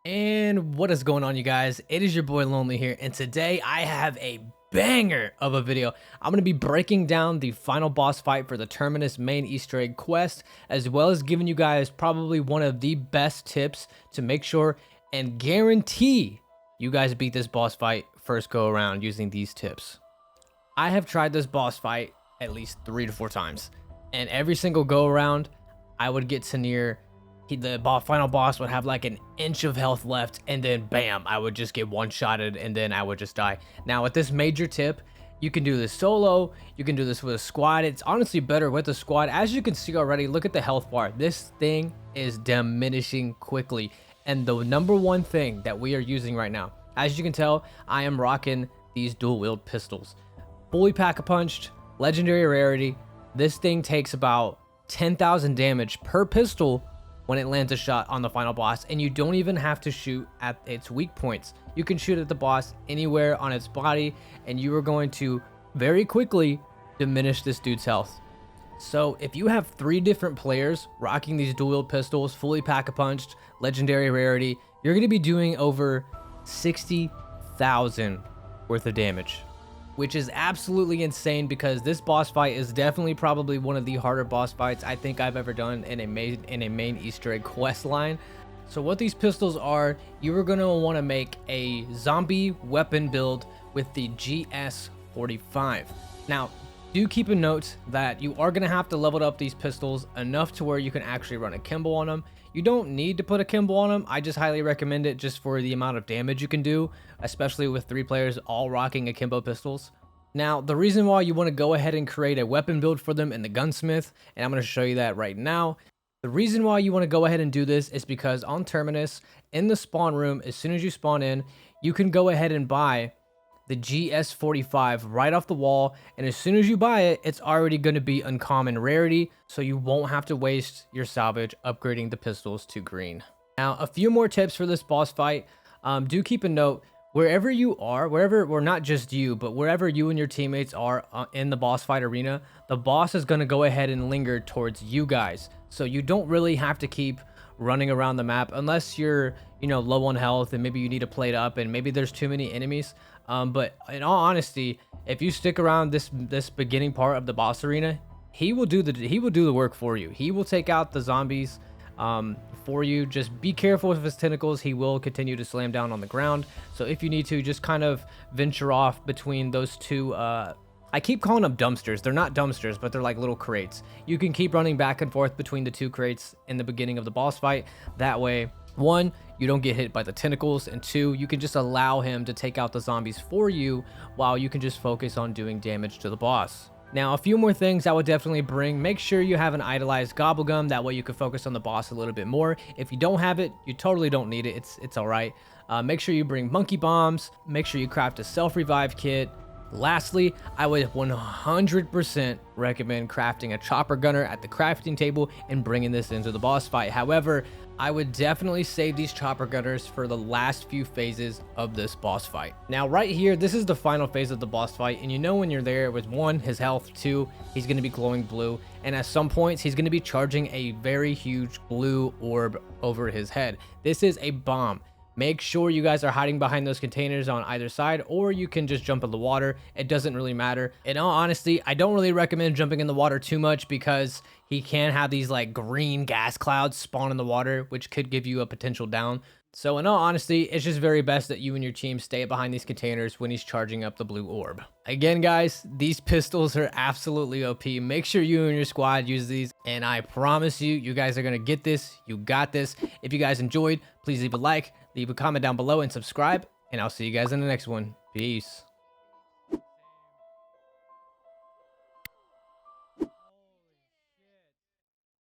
And what is going on, you guys? It is your boy Lonely here, and today I have a banger of a video. I'm going to be breaking down the final boss fight for the Terminus main Easter egg quest, as well as giving you guys probably one of the best tips to make sure and guarantee you guys beat this boss fight first go around using these tips. I have tried this boss fight at least 3 to 4 times, and every single go around I would get to near the final boss would have like an inch of health left, and then bam, I would just get one-shotted and then I would just die. Now with this major tip, you can do this solo, you can do this with a squad. It's honestly better with a squad. As you can see already, look at the health bar. This thing is diminishing quickly, and the number one thing that we are using right now, as you can tell, I am rocking these dual wield pistols. Fully pack-a-punched, legendary rarity. This thing takes about 10,000 damage per pistol when it lands a shot on the final boss, and you don't even have to shoot at its weak points. You can shoot at the boss anywhere on its body, and you are going to very quickly diminish this dude's health. So if you have 3 different players rocking these dual wield pistols, fully pack-a-punched, legendary rarity, you're going to be doing over 60,000 worth of damage, which is absolutely insane, because this boss fight is definitely probably one of the harder boss fights I think I've ever done in a main Easter egg quest line. So what these pistols are, you are going to want to make a zombie weapon build with the GS45. Now, do keep a note that you are going to have to level up these pistols enough to where you can actually run a Kimbo on them. You don't need to put a Kimbo on them. I just highly recommend it just for the amount of damage you can do, especially with 3 players all rocking akimbo pistols. Now, the reason why you want to go ahead and create a weapon build for them in the gunsmith, and I'm going to show you that right now. The reason why you want to go ahead and do this is because on Terminus, in the spawn room, as soon as you spawn in, you can go ahead and buy the GS45 right off the wall, and as soon as you buy it, it's already going to be uncommon rarity, so you won't have to waste your salvage upgrading the pistols to green. Now, a few more tips for this boss fight. Do keep a note, wherever you are, or not just you, but wherever you and your teammates are in the boss fight arena, the boss is going to go ahead and linger towards you guys, so you don't really have to keep running around the map unless you're low on health and maybe you need to plate up and maybe there's too many enemies. But in all honesty, if you stick around this beginning part of the boss arena, he will do the work for you. He will take out the zombies for you. Just be careful with his tentacles. He will continue to slam down on the ground, so if you need to, just kind of venture off between those two I keep calling them dumpsters. They're not dumpsters, but they're like little crates. You can keep running back and forth between the 2 crates in the beginning of the boss fight. That way, 1, you don't get hit by the tentacles, and 2, you can just allow him to take out the zombies for you while you can just focus on doing damage to the boss. Now, a few more things I would definitely bring. Make sure you have an idolized gobblegum. That way you can focus on the boss a little bit more. If you don't have it, you totally don't need it. It's all right. Make sure you bring monkey bombs. Make sure you craft a self-revive kit. Lastly, I would 100% recommend crafting a chopper gunner at the crafting table and bringing this into the boss fight. However, I would definitely save these chopper gunners for the last few phases of this boss fight. Now right here, this is the final phase of the boss fight, and when you're there with 1, his health, 2, he's going to be glowing blue, and at some points he's going to be charging a very huge blue orb over his head. This is a bomb. Make sure you guys are hiding behind those containers on either side, or you can just jump in the water. It doesn't really matter. In all honesty, I don't really recommend jumping in the water too much, because he can have these like green gas clouds spawn in the water, which could give you a potential down. So in all honesty, it's just very best that you and your team stay behind these containers when he's charging up the blue orb. Again, guys, these pistols are absolutely OP. Make sure you and your squad use these, and I promise you, you guys are going to get this. You got this. If you guys enjoyed, please leave a like, leave a comment down below, and subscribe, and I'll see you guys in the next one. Peace.